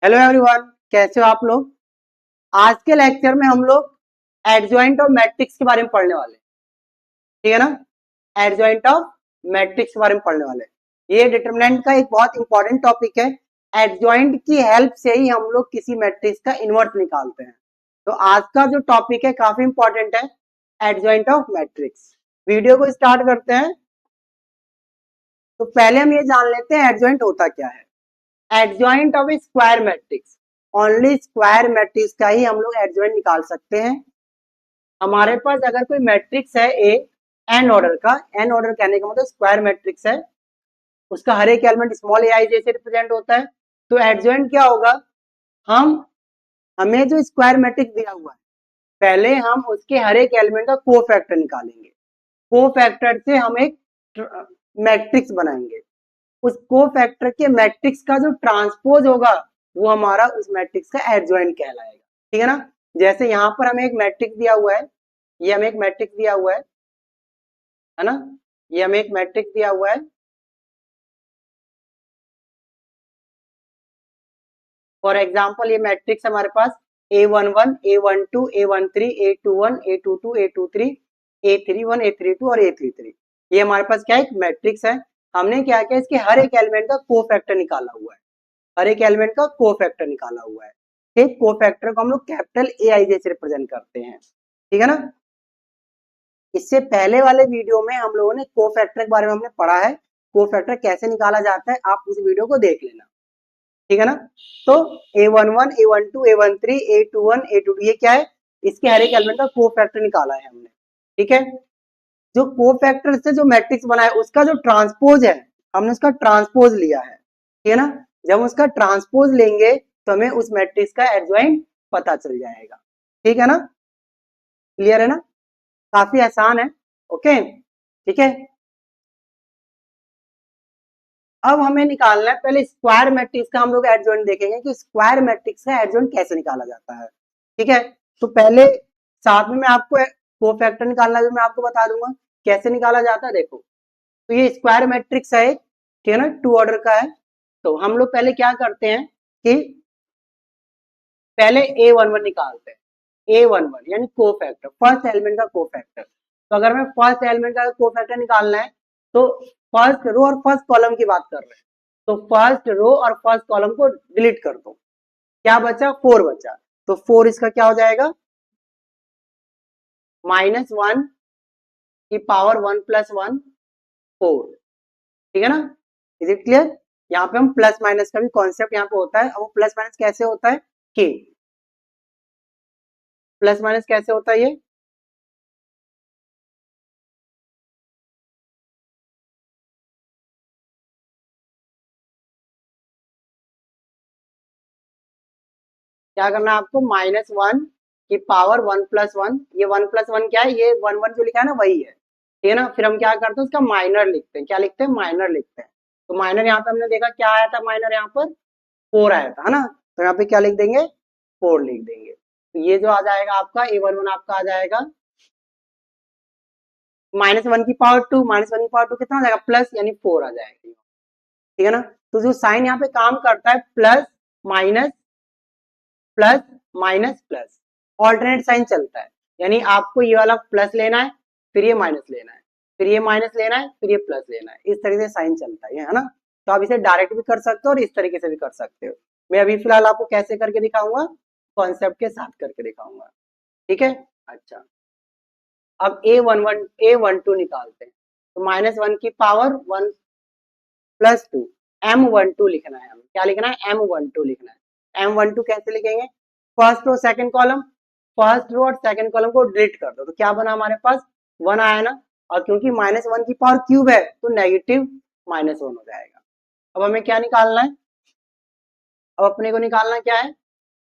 Hello everyone, कैसे हो आप लोग। आज के लेक्चर में हम लोग एडजॉइंट ऑफ मैट्रिक्स के बारे में पढ़ने वाले हैं। ठीक है ना। एडजॉइंट ऑफ मैट्रिक्स के बारे में पढ़ने वाले हैं। ये डिटरमिनेंट का एक बहुत इंपॉर्टेंट टॉपिक है। एडजॉइंट की हेल्प से ही हम लोग किसी मैट्रिक्स का इनवर्स निकालते हैं। तो आज का जो टॉपिक है काफी इंपॉर्टेंट है, एडजॉइंट ऑफ मैट्रिक्स। वीडियो को स्टार्ट करते हैं। तो पहले हम ये जान लेते हैं एडजॉइंट होता क्या है। Adjoint of A square matrix, only square matrix का ही हम लोग एडजॉइंट निकाल सकते हैं। हमारे पास अगर कोई मैट्रिक्स है ए एन ऑर्डर का, एन ऑर्डर कहने का मतलब स्क्वायर मैट्रिक्स है, उसका हर एक एलिमेंट स्मॉल ए आई जैसे रिप्रेजेंट होता है, तो एडजॉइंट क्या होगा। हमें जो स्क्वायर मैट्रिक्स दिया हुआ है, पहले हम उसके हर एक एलिमेंट का कोफैक्टर निकालेंगे। कोफैक्टर से हम एक मैट्रिक्स बनाएंगे। उस कोफैक्टर के मैट्रिक्स का जो ट्रांसपोज होगा वो हमारा उस मैट्रिक्स का एडजॉइंट कहलाएगा। ठीक है ना। जैसे यहाँ पर हमें एक मैट्रिक्स दिया हुआ है, ये हमें एक मैट्रिक्स दिया हुआ है ना। ये हमें एक मैट्रिक्स दिया हुआ है। फॉर एग्जाम्पल ये मैट्रिक्स हमारे पास A11, A12, A13, A21, A22, A23, A31, A32 और A33। ये हमारे पास क्या है, एक मैट्रिक्स है। हमने क्या किया, इसके हर एक एलिमेंट का कोफैक्टर निकाला हुआ है। हर एक एलिमेंट का कोफैक्टर निकाला हुआ है। ठीक, कोफैक्टर को हम लोग कैपिटल ए आई जैसे रिप्रेजेंट करते हैं। ठीक है ना। इससे पहले वाले वीडियो में हम लोगों ने कोफैक्टर के बारे में हमने पढ़ा है, कोफैक्टर कैसे निकाला जाता है, आप उस वीडियो को देख लेना। ठीक है ना। तो A11, A12, A13, A21, A22 ये क्या है, इसके हर एक एलिमेंट का कोफैक्टर निकाला है हमने। ठीक है। जो कोफैक्टर से जो मैट्रिक्स बना है उसका जो ट्रांसपोज है, हमने उसका ट्रांसपोज लिया है। ठीक है ना। जब उसका ट्रांसपोज लेंगे तो हमें उस मैट्रिक्स का एडजॉइंट पता चल जाएगा। ठीक है ना। क्लियर है ना। काफी आसान है। ओके, ठीक है। अब हमें निकालना है, पहले स्क्वायर मैट्रिक्स का हम लोग एडजॉइंट देखेंगे कि स्क्वायर मैट्रिक्स का एडजॉइंट कैसे निकाला जाता है। ठीक है। तो पहले साथ में मैं आपको कोफैक्टर निकालना भी मैं आपको बता दूंगा कैसे निकाला जाता है। देखो, तो ये स्क्वायर मैट्रिक्स है एक, ठीक है ना, 2 ऑर्डर का है। तो हम लोग पहले क्या करते हैं कि पहले A11 निकालते हैं। A11 यानी कोफैक्टर, फर्स्ट एलिमेंट का कोफैक्टर। तो अगर हमें फर्स्ट एलिमेंट का कोफैक्टर निकालना है तो फर्स्ट रो और फर्स्ट कॉलम की बात कर रहे हैं, तो फर्स्ट रो और फर्स्ट कॉलम को डिलीट कर दो। क्या बचा, 4 बचा। तो 4 इसका क्या हो जाएगा, -1 की पावर 1 + 1 4। ठीक है ना। Is it clear. यहाँ पे हम प्लस माइनस का भी कॉन्सेप्ट यहाँ पे होता है। अब वो प्लस माइनस कैसे होता है कि प्लस माइनस कैसे होता है, ये क्या करना है आपको, -1 की पावर 1 + 1। ये 1 + 1 क्या है, ये 1 1 जो लिखा है ना वही है। ठीक है ना। फिर हम क्या करते हैं, उसका माइनर लिखते हैं। क्या लिखते हैं, माइनर लिखते हैं। तो माइनर यहाँ पे हमने देखा क्या आया था, माइनर यहाँ पर 4 आया था, है ना। तो यहाँ पे क्या लिख देंगे, 4 लिख देंगे। तो ये जो आ जाएगा आपका A11 आपका आ जाएगा -1 की पावर 2, -1 की पावर 2 कितना आ जाएगा, प्लस यानी 4 आ जाएगा। ठीक है ना। तो जो साइन यहाँ पे काम करता है, plus minus plus minus plus, alternate sign चलता है। यानी आपको ये वाला प्लस लेना है, फिर ये माइनस लेना है, फिर ये माइनस लेना है, फिर ये प्लस लेना है। इस तरीके से साइन चलता है ना। तो आप इसे डायरेक्ट भी कर सकते हो और इस तरीके से भी कर सकते हो। मैं अभी फिलहाल आपको कैसे करके दिखाऊंगा, कॉन्सेप्ट के साथ करके दिखाऊंगा। ठीक है। अच्छा, अब A12 निकालते हैं। तो -1 की पावर 1 + 2, M12 लिखना है। हमें क्या लिखना है, M12 लिखना है। M12 कैसे लिखेंगे, first row second column, first row और सेकंड कॉलम को डिलीट कर दो। तो क्या बना हमारे पास, 1 आया ना। और क्योंकि -1 की पावर क्यूब है तो नेगेटिव -1 हो जाएगा। अब हमें क्या निकालना है, अब अपने को निकालना क्या है,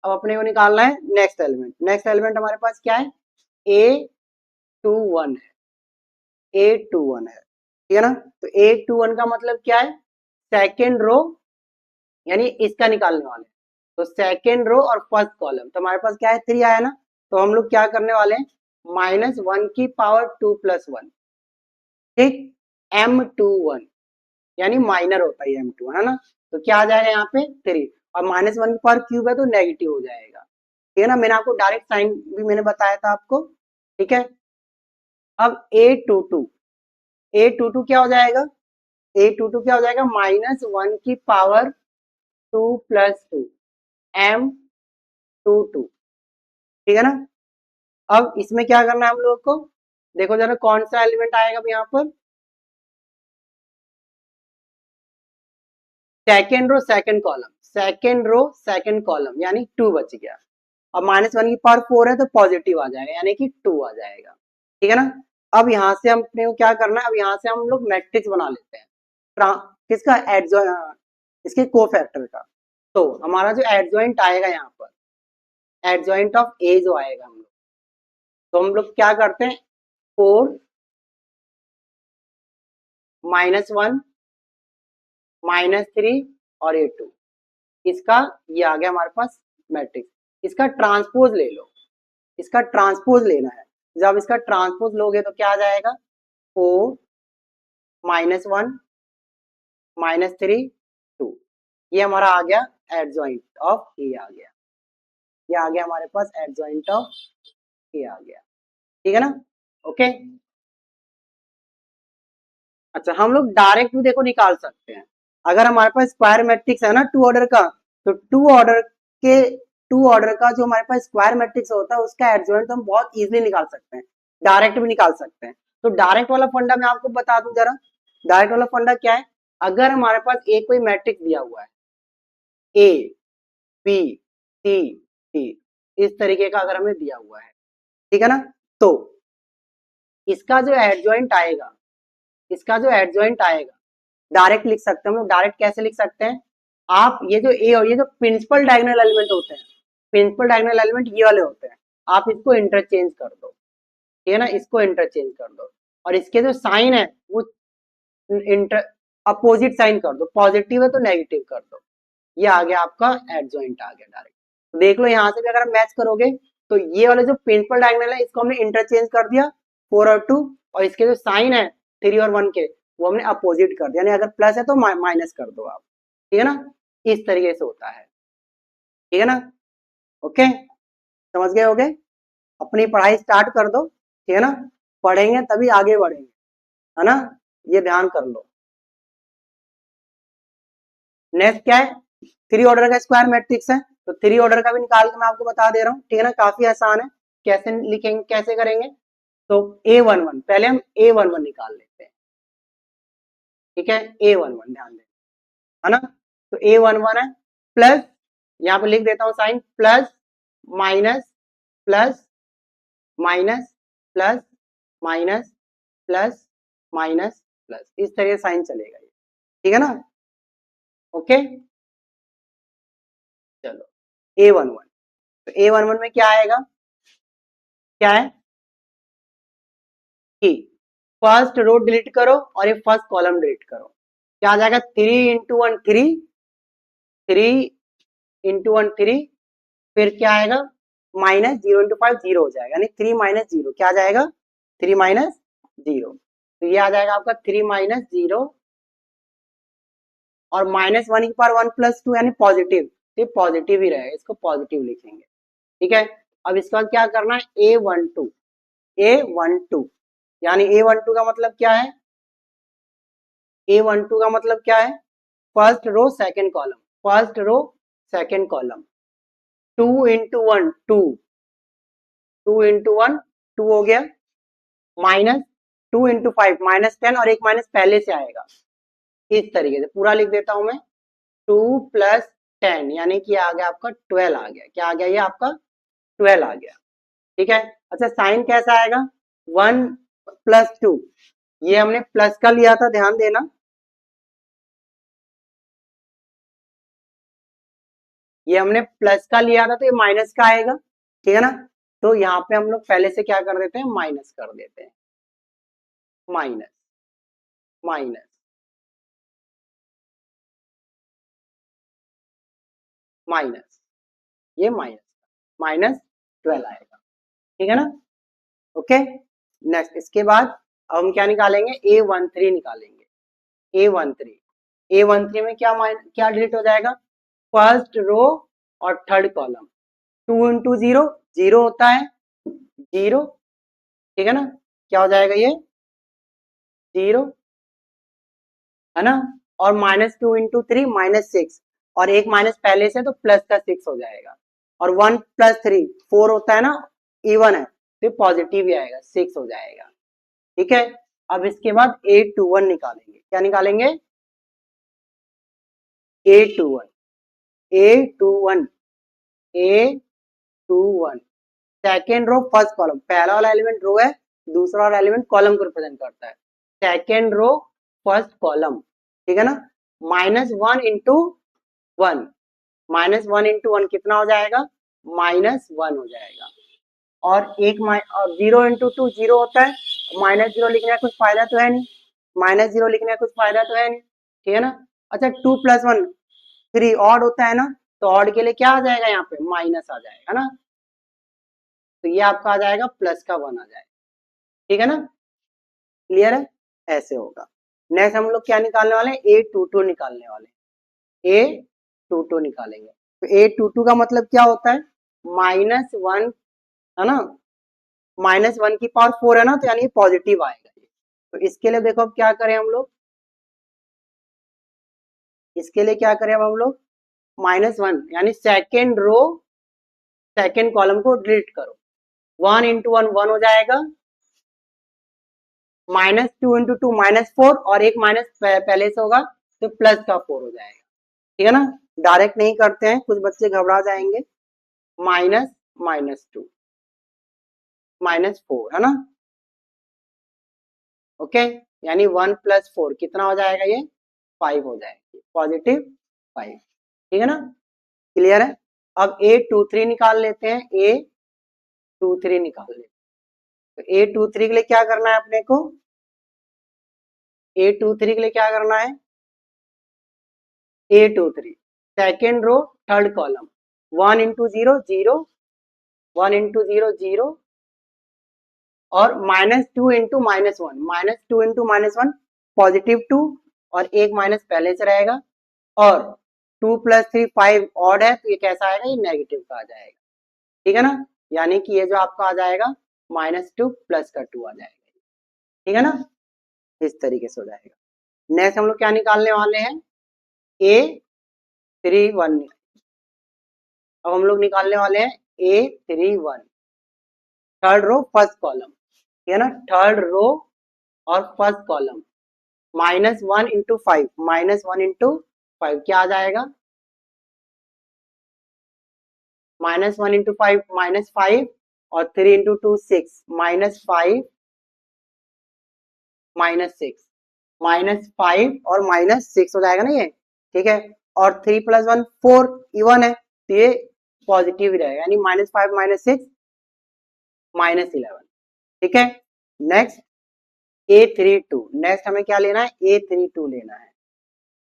अब अपने को निकालना है नेक्स्ट एलिमेंट। नेक्स्ट एलिमेंट हमारे पास क्या है, A21 है। A21 है, ठीक है ना। तो A21 का मतलब क्या है, सेकेंड रो, यानी इसका निकालने वाले। तो सेकेंड रो और फर्स्ट कॉलम, तो हमारे पास क्या है, 3 आया ना। तो हम लोग क्या करने वाले हैं, -1 की पावर 2 + 1, ठीक, M21 यानी माइनर होता है M21, है ना। तो क्या आ जाएगा यहाँ पे 3। और -1 की पावर क्यूब है तो नेगेटिव हो जाएगा, ठीक है ना। मैंने आपको डायरेक्ट साइन भी मैंने बताया था आपको, ठीक है। अब a22 क्या हो जाएगा, a22 क्या हो जाएगा, -1 की पावर 2 + 2 m22, ठीक है ना। अब इसमें क्या करना है हम लोग को, देखो जरा कौन सा एलिमेंट आएगा अब यहाँ पर, सेकेंड रो सेकेंड कॉलम यानी 2 बच गया। अब -1 की पावर 4 है तो पॉजिटिव आ जाएगा यानी कि 2 आ जाएगा, ठीक है ना। अब यहाँ से हम अपने को क्या करना है, अब यहाँ से हम लोग मैट्रिक्स बना लेते हैं किसका, इसके कोफैक्टर का। तो हमारा जो एडजॉइंट आएगा यहाँ पर, एडजॉइंट ऑफ ए जो आएगा हम लोग, तो हम लोग क्या करते हैं, 4 -1 -3 और a2, इसका ये आ गया हमारे पास मैट्रिक्स। इसका ट्रांसपोज ले लो, इसका ट्रांसपोज लेना है। जब इसका ट्रांसपोज लोगे तो क्या आ जाएगा, 4 -1 -3 2, ये हमारा आ गया एडजॉइंट ऑफ ए आ गया, ये आ गया हमारे पास एडजॉइंट ऑफ ए आ गया, ठीक है ना। ओके, अच्छा हम लोग डायरेक्ट भी देखो निकाल सकते हैं। अगर हमारे पास स्क्वायर मैट्रिक्स है ना 2 ऑर्डर का, तो 2 ऑर्डर का जो हमारे पास स्क्वायर मैट्रिक्स होता है उसका एडजॉइंट तो हम बहुत इजीली निकाल सकते हैं, डायरेक्ट भी निकाल सकते हैं। तो डायरेक्ट वाला फंडा मैं आपको बता दूं जरा, डायरेक्ट वाला फंडा क्या है, अगर हमारे पास एक कोई मैट्रिक्स दिया हुआ है ए बी सी डी, इस तरीके का अगर हमें दिया हुआ है, ठीक है ना, तो इसका जो एडजॉइंट आएगा, इसका जो एडजॉइंट आएगा डायरेक्ट लिख सकते हैं हम लोग। डायरेक्ट कैसे लिख सकते हैं, आप ये जो ए और ये जो प्रिंसिपल डायगोनल एलिमेंट होते हैं, प्रिंसिपल डायगोनल एलिमेंट ये वाले होते हैं, आप इसको इंटरचेंज कर दो, ठीक है ना, इसको इंटरचेंज कर दो और इसके जो साइन है वो इंटर अपोजिट साइन कर दो, पॉजिटिव है तो नेगेटिव कर दो, ये आ गया आपका एडजॉइंट आ गया डायरेक्ट। तो देख लो यहाँ से भी अगर मैच करोगे तो ये वाले जो प्रिंसिपल डायगोनल है इसको हमने इंटरचेंज कर दिया 4 और 2, और इसके जो साइन है 3 और 1 के वो हमने अपोजिट कर दिया, यानी अगर प्लस है तो माइनस कर दो आप, ठीक है ना, इस तरीके से होता है, ठीक है ना। ओके, समझ गए होगे, अपनी पढ़ाई स्टार्ट कर दो, ठीक है ना, पढ़ेंगे तभी आगे बढ़ेंगे, है ना, ये ध्यान कर लो। नेक्स्ट क्या है, 3 ऑर्डर का स्क्वायर मैट्रिक्स है, तो 3 ऑर्डर का भी निकाल के मैं आपको बता दे रहा हूँ, ठीक है ना, काफी आसान है। कैसे लिखेंगे, कैसे करेंगे, तो A11 पहले हम A11 निकाल लेते हैं, ठीक है, A11 ध्यान दें, है ना, तो A11 है प्लस, यहाँ पे लिख देता हूँ sign, plus minus plus minus plus minus plus minus plus, इस तरह से साइन चलेगा ये, ठीक है ना। ओके, चलो A11, तो A11 में क्या आएगा, क्या है कि फर्स्ट रो डिलीट करो और ये फर्स्ट कॉलम डिलीट करो, क्या आ जाएगा, 3 × 1 3, 3 × 1 3, फिर क्या आएगा, -0 × 5 0 हो जाएगा, यानी 3 - 0 क्या आ जाएगा, 3 - 0, तो ये आ जाएगा आपका 3 - 0, और -1 की पावर 1 + 2 यानी पॉजिटिव, ये पॉजिटिव ही रहेगा, इसको पॉजिटिव लिखेंगे, ठीक है। अब इसके बाद क्या करना है, A12 यानी A12 का मतलब क्या है, A12 का मतलब क्या है, first row second column, first row second column, 2 × 1 2, 2 × 1 2 हो गया, -2 × 5 -10, और एक माइनस पहले से आएगा, इस तरीके से पूरा लिख देता हूं मैं, 2 + 10 यानी कि आ गया आपका 12 आ गया, क्या आ गया, ये आपका 12 आ गया, ठीक है। अच्छा साइन कैसा आएगा, 1 + 2, ये हमने प्लस का लिया था, ध्यान देना, ये हमने प्लस का लिया था तो ये माइनस का आएगा, ठीक है ना। तो यहाँ पे हम लोग पहले से क्या कर देते हैं, माइनस कर देते हैं, माइनस माइनस माइनस, ये -12 आएगा, ठीक है ना। ओके, नेक्स्ट इसके बाद अब हम क्या निकालेंगे, A13 निकालेंगे, A13 में क्या क्या डिलीट हो जाएगा, फर्स्ट रो और थर्ड कॉलम। 2 इंटू 0 0 होता है 0, ठीक है ना, क्या हो जाएगा ये 0, है ना। और -2 इंटू 3 -6, और एक माइनस पहले से तो प्लस का 6 हो जाएगा। और 1 + 3 4 होता है ना, इवन है तो पॉजिटिव ही आएगा 6 हो जाएगा, ठीक है। अब इसके बाद A21 निकालेंगे, क्या निकालेंगे A21 A21 A21 second row first column, पहला वाला एलिमेंट रो है, दूसरा वाला एलिमेंट कॉलम को रिप्रेजेंट करता है। सेकेंड रो फर्स्ट कॉलम, ठीक है ना। -1 इंटू 1, -1 इंटू 1 कितना हो जाएगा -1 हो जाएगा। और एक और 0 इंटू 2 0 होता है, -0 लिखने का कुछ फायदा तो है नहीं, -0 लिखने का कुछ फायदा तो है नहीं, ठीक है ना। अच्छा 2 + 1 3 ऑड होता है ना, तो ऑड के लिए क्या आ जाएगा यहाँ पे माइनस आ जाएगा ना, तो ये आपका आ जाएगा प्लस का 1 आ जाएगा, ठीक है ना, क्लियर है, ऐसे होगा। नेक्स्ट हम लोग क्या निकालने वाले हैं A22 निकालने वाले हैं, A22 निकालेंगे। तो A22 का मतलब क्या होता है -1, है ना, -1 की पावर 4 है ना, तो यानी पॉजिटिव आएगा। तो इसके लिए देखो अब क्या करें हम लोग, इसके लिए क्या करें अब हम लोग -1 यानी सेकेंड रो सेकेंड कॉलम को डिलीट करो। 1 इंटू 1 1 हो जाएगा, -2 इंटू 2 -4, और एक माइनस पहले से होगा तो प्लस का 4 हो जाएगा, ठीक है ना। डायरेक्ट नहीं करते हैं, कुछ बच्चे घबरा जाएंगे। माइनस -2 -4 है ना, ओके, यानी 1 + 4 कितना हो जाएगा ये 5 हो जाएगा, पॉजिटिव 5, ठीक है ना, क्लियर है। अब A23 निकाल लेते हैं, A23 निकाल लेते हैं। तो A23 के लिए क्या करना है अपने को, A23 के लिए क्या करना है A23 second row third column, 1 into 0 0, 1 into 0 0, और -2 इंटू -1, -2 इंटू -1 +2, और एक माइनस पहले से रहेगा, और 2 + 3 5 ऑड है, तो ये कैसा आएगा ये नेगेटिव का आ जाएगा, ठीक है ना, यानी कि ये जो आपका आ जाएगा -2 प्लस का 2 आ जाएगा, ठीक है ना, इस तरीके से हो जाएगा। नेक्स्ट हम लोग क्या निकालने वाले हैं A31, अब हम लोग निकालने वाले हैं A31 third row first column, ठीक है ना, थर्ड रो और फर्स्ट कॉलम। -1 इंटू 5, -1 इंटू 5 क्या आ जाएगा -1 इंटू 5 -5, और 3 इंटू 2 6, -5 -6, -5 और -6 हो जाएगा ना ये, ठीक है। और 3 + 1 4 इवन है, तो ये पॉजिटिव ही रहेगा, यानी -5 -6 -11, ठीक है। नेक्स्ट A32, नेक्स्ट हमें क्या लेना है A32 लेना है,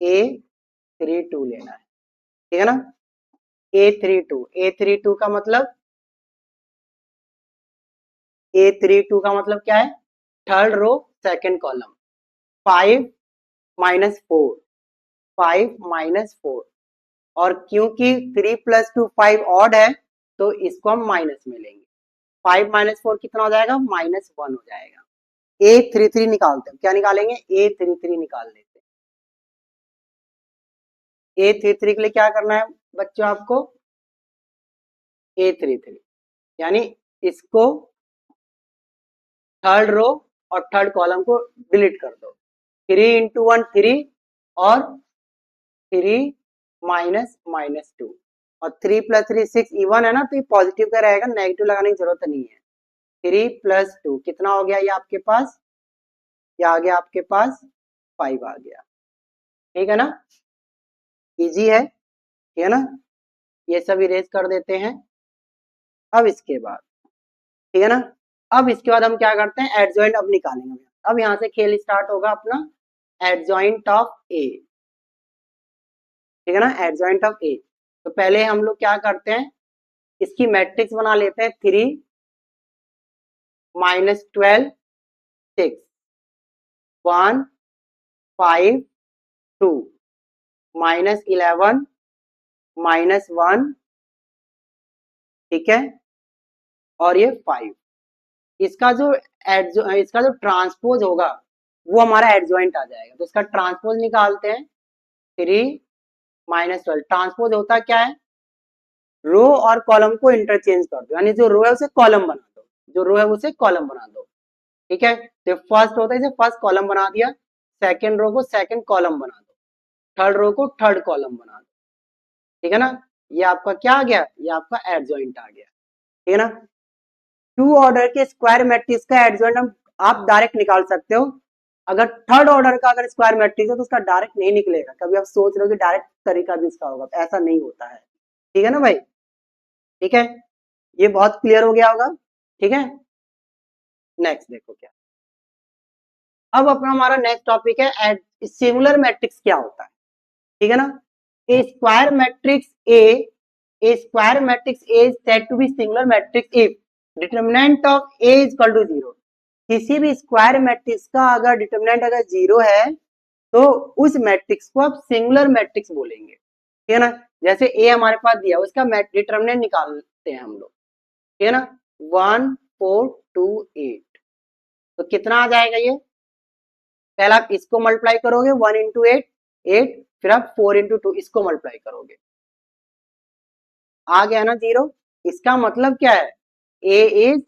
A32 लेना है, ठीक है ना। A32 का मतलब A32 का मतलब क्या है थर्ड रो सेकंड कॉलम, 5 -4 5 -4, और क्योंकि 3 + 2 5 ऑड है, तो इसको हम माइनस में लेंगे, 5 -4 कितना हो जाएगा -1 हो जाएगा। A33 निकालते हैं, क्या निकालेंगे A33 निकाल लेते हैं। A33 के लिए क्या करना है बच्चों आपको A33 यानी इसको थर्ड रो और थर्ड कॉलम को डिलीट कर दो, 3 इंटू 1 3, और 3 -2, और 3 + 3 6 इवन है ना, तो ये पॉजिटिव का रहेगा, नेगेटिव लगाने की जरूरत नहीं है। 3 + 2 कितना हो गया ये आपके पास, ये आ गया आपके पास 5 आ गया, ठीक है ना, इजी है, ठीक है ना, ये सब इरेज कर देते हैं। अब इसके बाद ठीक है ना, अब इसके बाद हम क्या करते हैं एडजॉइंट अब निकालेंगे। अब यहाँ से खेल स्टार्ट होगा अपना एडजॉइंट ऑफ ए, ठीक है ना, एडजॉइंट ऑफ ए। तो पहले हम लोग क्या करते हैं इसकी मैट्रिक्स बना लेते हैं, 3 -12 6 1 5 2 -11 -1, ठीक है, और ये 5। इसका जो ट्रांसपोज होगा वो हमारा एडजॉइंट आ जाएगा। तो इसका ट्रांसपोज निकालते हैं, 3 -12। ट्रांसपोज होता क्या है, रो और कॉलम को इंटरचेंज कर दो, यानी जो रो है उसे कॉलम बना दो, जो रो है उसे कॉलम बना दो, ठीक है। तो फर्स्ट होता है, इसे फर्स्ट कॉलम बना दिया, सेकंड रो को सेकंड कॉलम बना दो, थर्ड रो को थर्ड कॉलम बना दो, ठीक है ना। ये आपका क्या आ गया, ये आपका एडजॉइंट आ गया, ठीक है ना। 2 ऑर्डर के स्क्वायर मैट्रिक्स का एडजॉइंट आप डायरेक्ट निकाल सकते हो। अगर थर्ड ऑर्डर का अगर स्क्वायर मैट्रिक्स है तो उसका डायरेक्ट नहीं निकलेगा। कभी आप सोच रहे हो कि डायरेक्ट तरीका भी इसका होगा, ऐसा नहीं होता है, ठीक है ना भाई, ठीक है। ये बहुत क्लियर हो गया होगा, ठीक है। नेक्स्ट देखो क्या, अब अपना हमारा नेक्स्ट टॉपिक है सिंगुलर मैट्रिक्स क्या होता है, ठीक है ना। A square matrix A is said to be singular matrix if determinant of A is equal to 0। किसी भी स्क्वायर मैट्रिक्स का अगर डिटरमिनेंट अगर 0 है तो उस मैट्रिक्स को आप सिंगुलर मैट्रिक्स बोलेंगे, ठीक है ना। जैसे ए हमारे पास दिया, उसका डिटरमिनेंट निकालते हैं हम लोग, ठीक है ना। 1 4 2 8, तो कितना आ जाएगा ये, पहले आप इसको मल्टीप्लाई करोगे 1 इंटू 8 8, फिर आप 4 इंटू 2 इसको मल्टीप्लाई करोगे, आ गया ना 0। इसका मतलब क्या है, A is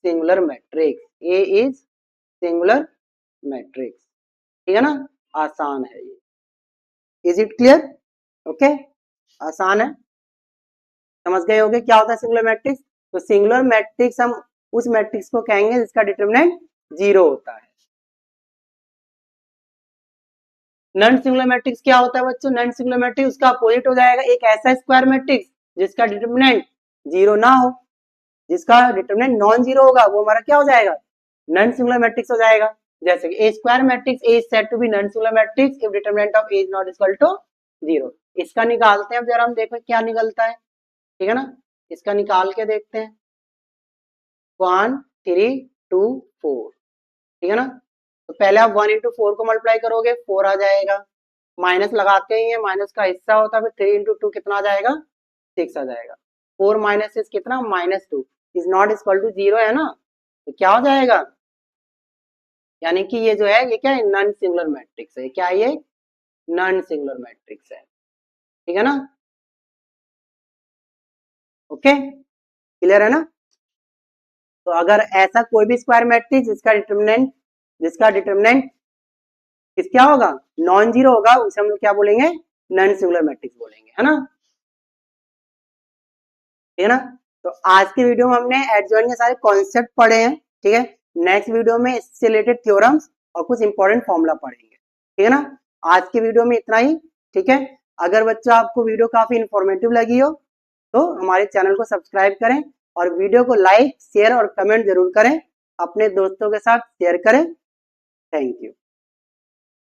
singular matrix, A is singular matrix, ठीक है ना। आसान है ये, इज इट क्लियर, ओके, आसान है, समझ गए होगे क्या होता है सिंगुलर मैट्रिक्स। तो सिंगुलर मैट्रिक्स हम उस मैट्रिक्स को कहेंगे जिसका डिटरमिनेंट 0 होता है। नॉन सिंगुलर मैट्रिक्स क्या होता है बच्चों, नॉन सिंगुलर मैट्रिक्स उसका अपोजिट हो जाएगा एक ऐसा स्क्वायर मैट्रिक्स जिसका डिटरमिनेंट 0 ना हो, जिसका डिटरमिनेंट नॉन जीरो होगा वो हमारा क्या हो जाएगा, नॉन सिंगुलर मैट्रिक्स हो जाएगा। जैसे कि a square matrix A is said to be non singular matrix if determinant of A is not equal to 0। इसका निकालते हैं, जरा हम देखो क्या निकलता है, ठीक है ना। इसका निकाल के देखते हैं, 1 3 2 4, ठीक है ना। तो पहले आप 1 इंटू 4 को मल्टीप्लाई करोगे, 4 आ जाएगा, माइनस लगाते ही है, माइनस का हिस्सा होता है, फिर 3 इंटू 2 कितना आ जाएगा, 6 आ जाएगा। 4 माइनस 6 कितना, -2 इज नॉट इक्वल टू 0 है ना, तो क्या हो जाएगा, यानी कि ये जो है ये क्या है, नॉन सिंगुलर मैट्रिक्स है। क्या ये नॉन सिंगुलर मैट्रिक्स है, ठीक है ना, ओके, क्लियर है ना। तो अगर ऐसा कोई भी स्क्वायर मैट्रिक्स जिसका डिटरमिनेंट किस क्या होगा, नॉन जीरो होगा, उसे हम लोग क्या बोलेंगे, नॉन सिंगुलर मैट्रिक्स बोलेंगे, है ना, ठीक है ना। तो आज की वीडियो में हमने एडजॉइंट के सारे कॉन्सेप्ट पढ़े हैं, ठीक है। नेक्स्ट वीडियो में इससे रिलेटेड थ्योरम्स और कुछ इंपॉर्टेंट फॉर्मूला पढ़ेंगे, ठीक है ना। आज की वीडियो में इतना ही, ठीक है। अगर बच्चों आपको वीडियो काफी इंफॉर्मेटिव लगी हो तो हमारे चैनल को सब्सक्राइब करें और वीडियो को लाइक शेयर और कमेंट जरूर करें, अपने दोस्तों के साथ शेयर करें। Thank you.